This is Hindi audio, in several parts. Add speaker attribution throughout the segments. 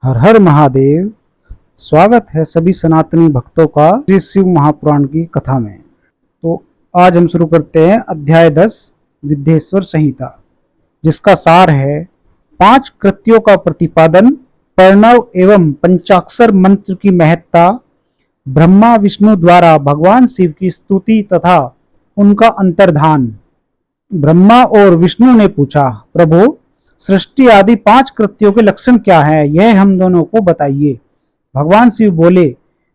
Speaker 1: हर हर महादेव। स्वागत है सभी सनातनी भक्तों का श्री शिव महापुराण की कथा में। तो आज हम शुरू करते हैं अध्याय 10 विद्येश्वर संहिता, जिसका सार है 5 कृत्यों का प्रतिपादन, प्रणव एवं पंचाक्षर मंत्र की महत्ता, ब्रह्मा विष्णु द्वारा भगवान शिव की स्तुति तथा उनका अंतर्धान। ब्रह्मा और विष्णु ने पूछा, प्रभु सृष्टि आदि 5 कृत्यों के लक्षण क्या हैं, यह हम दोनों को बताइए। भगवान शिव बोले,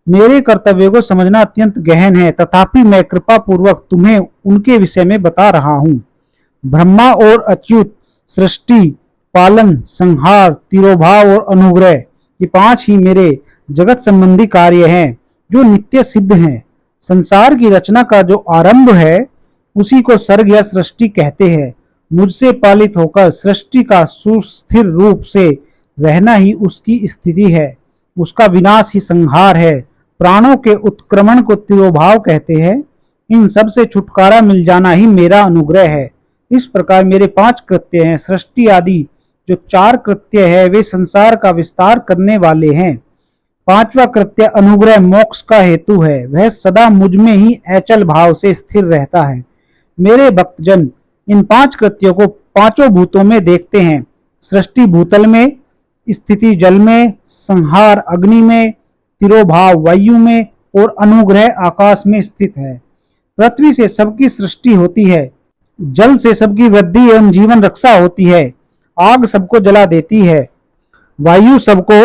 Speaker 1: मेरे कर्तव्य को समझना अत्यंत गहन है, तथापि मैं कृपा पूर्वक तुम्हें उनके विषय में बता रहा हूँ। ब्रह्मा और अच्युत सृष्टि, पालन, संहार, तिरोभाव और अनुग्रह, ये 5 ही मेरे जगत संबंधी कार्य हैं जो नित्य सिद्ध हैं। संसार की रचना का जो आरंभ है उसी को सर्ग या सृष्टि कहते हैं। मुझसे पालित होकर सृष्टि का सुस्थिर रूप से रहना ही उसकी स्थिति है, उसका विनाश ही संहार है। प्राणों के उत्क्रमण को तिरोभाव कहते हैं। इन सब से छुटकारा मिल जाना ही मेरा अनुग्रह है। इस प्रकार मेरे 5 कृत्य हैं। सृष्टि आदि जो 4 कृत्य है वे संसार का विस्तार करने वाले हैं। 5वां कृत्य अनुग्रह मोक्ष का हेतु है, वह सदा मुझ में ही अचल भाव से स्थिर रहता है। मेरे भक्तजन इन 5 कृत्यों को 5 भूतों में देखते हैं। सृष्टि भूतल में, स्थिति जल में, संहार अग्नि में, तिरोभाव वायु में और अनुग्रह आकाश में स्थित है। पृथ्वी से सबकी सृष्टि होती है, जल से सबकी वृद्धि एवं जीवन रक्षा होती है, आग सबको जला देती है, वायु सबको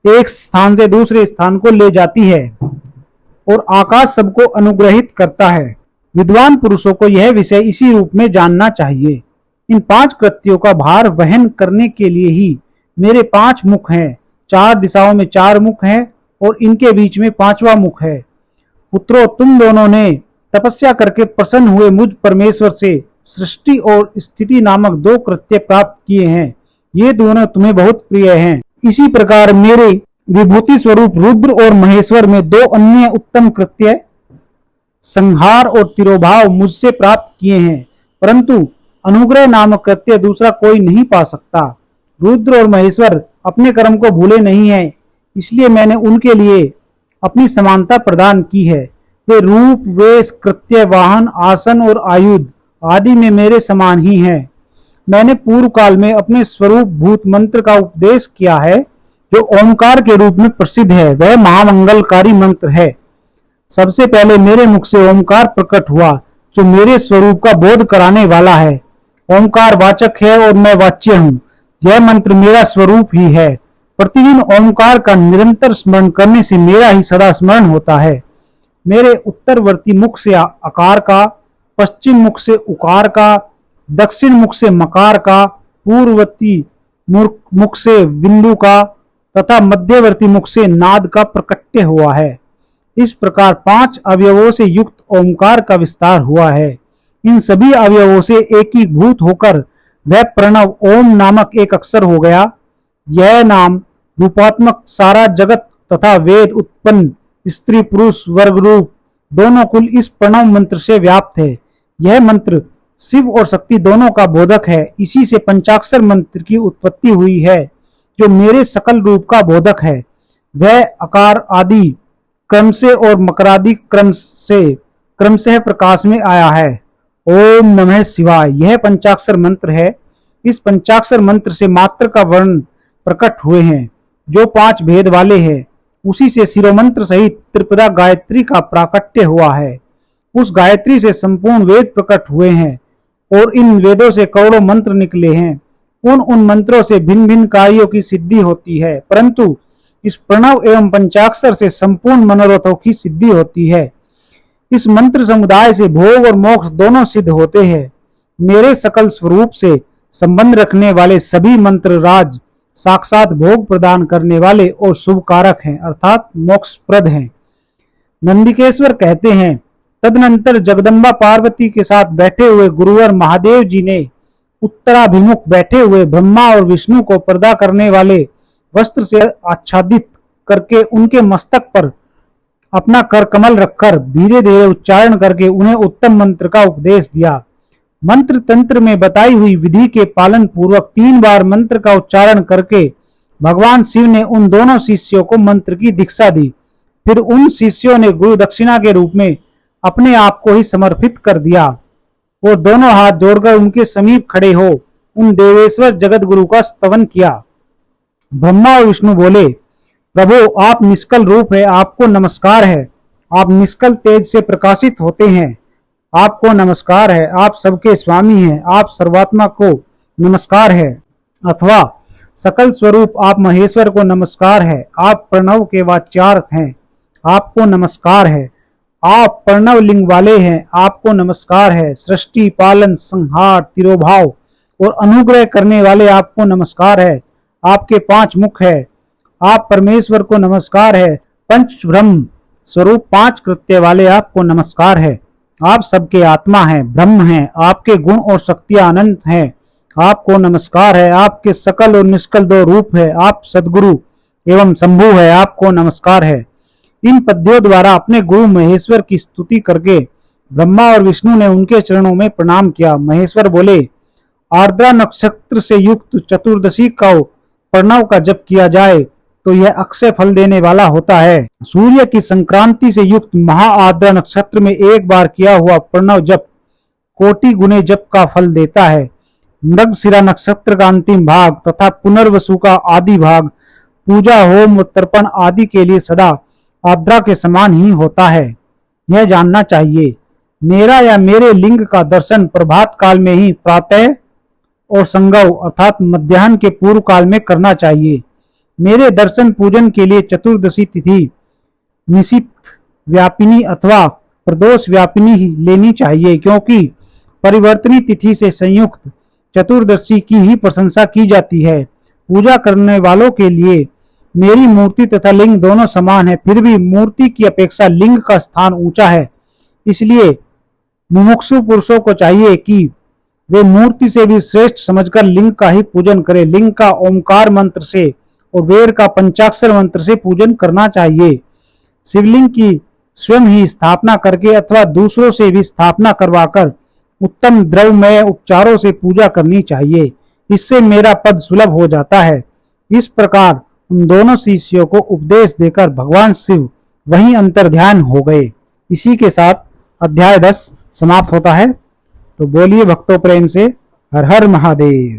Speaker 1: एक स्थान से दूसरे स्थान को ले जाती है और आकाश सबको अनुग्रहित करता है। विद्वान पुरुषों को यह विषय इसी रूप में जानना चाहिए। इन 5 कृत्यों का भार वहन करने के लिए ही मेरे 5 मुख हैं। 4 दिशाओं में 4 मुख हैं और इनके बीच में 5वां मुख है। पुत्रों, तुम दोनों ने तपस्या करके प्रसन्न हुए मुझ परमेश्वर से सृष्टि और स्थिति नामक 2 कृत्य प्राप्त किए हैं। ये दोनों तुम्हें बहुत प्रिय हैं। इसी प्रकार मेरे विभूति स्वरूप रुद्र और महेश्वर में 2 अन्य उत्तम कृत्य संहार और तिरोभाव मुझसे प्राप्त किए हैं, परंतु अनुग्रह नामक कृत्य दूसरा कोई नहीं पा सकता। रुद्र और महेश्वर अपने कर्म को भूले नहीं हैं, इसलिए मैंने उनके लिए अपनी समानता प्रदान की है। वे रूप, वेश, कृत्य, वाहन, आसन और आयुध आदि में मेरे समान ही हैं। मैंने पूर्व काल में अपने स्वरूप भूत मंत्र का उपदेश किया है, जो ओंकार के रूप में प्रसिद्ध है। वह महामंगलकारी मंत्र है। सबसे पहले मेरे मुख से ओंकार प्रकट हुआ, जो मेरे स्वरूप का बोध कराने वाला है। ओंकार वाचक है और मैं वाच्य हूँ। यह मंत्र मेरा स्वरूप ही है। प्रतिदिन ओंकार का निरंतर स्मरण करने से मेरा ही सदा स्मरण होता है। मेरे उत्तरवर्ती मुख से आकार का, पश्चिम मुख से उकार का, दक्षिण मुख से मकार का, पूर्ववर्ती मुख से बिंदु का तथा मध्यवर्ती मुख से नाद का प्रकट्य हुआ है। इस प्रकार 5 अवयवों से युक्त ओंकार का विस्तार हुआ है। इन सभी अवयवों से एकीभूत होकर वह प्रणव ओम नामक एक अक्षर हो गया। यह नाम रूपात्मक सारा जगत तथा वेद उत्पन्न स्त्री पुरुष वर्ग रूप दोनों कुल इस प्रणव मंत्र से व्याप्त है। यह मंत्र शिव और शक्ति दोनों का बोधक है। इसी से पंचाक्षर मंत्र की उत्पत्ति हुई है, जो मेरे सकल रूप का बोधक है। वह आकार आदि क्रम से और मकरादि क्रमशः प्रकाश में आया है। ओम नमः शिवाय, यह पंचाक्षर मंत्र है। इस पंचाक्षर मंत्र से मात्र का वर्ण प्रकट हुए हैं, जो 5 भेद वाले हैं। उसी से शिरोमंत्र सहित त्रिपदा गायत्री का प्राकट्य हुआ है। उस गायत्री से संपूर्ण वेद प्रकट हुए हैं और इन वेदों से करोड़ों मंत्र निकले हैं। उन मंत्रों से भिन्न भिन्न कार्यों की सिद्धि होती है, परंतु इस प्रणव एवं पंचाक्षर से संपूर्ण मनोरथों की सिद्धि होती है। इस मंत्र समुदाय से भोग और मोक्ष दोनों सिद्ध होते हैं। मेरे सकल स्वरूप से संबंध रखने वाले सभी मंत्र राज साक्षात भोग प्रदान करने वाले और शुभ कारक हैं, अर्थात मोक्षप्रद हैं। नंदिकेश्वर कहते हैं, तदनंतर जगदम्बा पार्वती के साथ बैठे हुए गुरुवर महादेव जी ने उत्तराभिमुख बैठे हुए ब्रह्मा और विष्णु को पर्दा करने वाले वस्त्र से आच्छादित करके उनके मस्तक पर अपना कर कमल रखकर धीरे धीरे उच्चारण करके उन्हें उत्तम मंत्र का उपदेश दिया। मंत्र तंत्र में बताई हुई विधि के पालन पूर्वक 3 बार मंत्र का उच्चारण करके भगवान शिव ने उन दोनों शिष्यों को मंत्र की दीक्षा दी। फिर उन शिष्यों ने गुरु दक्षिणा के रूप में अपने आप को ही समर्पित कर दिया। वो दोनों हाथ जोड़कर उनके समीप खड़े हो उन देवेश्वर जगत गुरु का स्तवन किया। ब्रह्मा और विष्णु बोले, प्रभु आप निष्कल रूप है, आपको नमस्कार है। आप निष्कल तेज से प्रकाशित होते हैं, आपको नमस्कार है। आप सबके स्वामी हैं, आप सर्वात्मा को नमस्कार है। अथवा सकल स्वरूप आप महेश्वर को नमस्कार है। आप प्रणव के वाच्यार्थ हैं, आपको नमस्कार है। आप प्रणव लिंग वाले हैं, आपको नमस्कार है। सृष्टि पालन संहार तिरोभाव और अनुग्रह करने वाले आपको नमस्कार है। आपके 5 मुख है, आप परमेश्वर को नमस्कार है। पंच ब्रह्म स्वरूप 5 कृत्य वाले आपको नमस्कार है। आप सबके आत्मा हैं, ब्रह्म हैं, आपके गुण और शक्तियां अनंत हैं, आपको नमस्कार है। आपके सकल और निष्कल 2 रूप है, आप सदगुरु एवं शंभु है, आपको नमस्कार है। इन पद्यों द्वारा अपने गुरु महेश्वर की स्तुति करके ब्रह्मा और विष्णु ने उनके चरणों में प्रणाम किया। महेश्वर बोले, आर्द्रा नक्षत्र से युक्त चतुर्दशी का प्रणव का जप किया जाए तो यह अक्षय फल देने वाला होता है। सूर्य की संक्रांति से युक्त महाआद्रा नक्षत्र में एक बार किया हुआ प्रणव जप कोटि गुने जप का फल देता है। मृगशिरा नक्षत्र का अंतिम भाग तथा पुनर्वसु का आदि भाग पूजा होम तर्पण आदि के लिए सदा आद्रा के समान ही होता है। यह जानना चाहिए, मेरा या मेरे लिंग का दर्शन प्रभात काल में ही प्रातः और संगव अर्थात मध्याह्न के पूर्व काल में करना चाहिए। मेरे दर्शन पूजन के लिए चतुर्दशी तिथि निशित व्यापिनी अथवा प्रदोष व्यापिनी ही लेनी चाहिए, क्योंकि परिवर्तनी तिथि से संयुक्त चतुर्दशी की ही प्रशंसा की जाती है। पूजा करने वालों के लिए मेरी मूर्ति तथा लिंग दोनों समान है, फिर भी मूर्ति की अपेक्षा लिंग का स्थान ऊंचा है। इसलिए मुमुक्षु पुरुषों को चाहिए कि वे मूर्ति से भी श्रेष्ठ समझकर लिंग का ही पूजन करें। लिंग का ओंकार मंत्र से और वेद का पंचाक्षर मंत्र से पूजन करना चाहिए। शिवलिंग की स्वयं ही स्थापना करके अथवा दूसरों से भी स्थापना करवाकर उत्तम द्रव्यमय उपचारों से पूजा करनी चाहिए। इससे मेरा पद सुलभ हो जाता है। इस प्रकार उन दोनों शिष्यों को उपदेश देकर भगवान शिव वहीं अंतर्ध्यान हो गए। इसी के साथ अध्याय 10 समाप्त होता है। तो बोलिए भक्तों प्रेम से हर हर महादेव।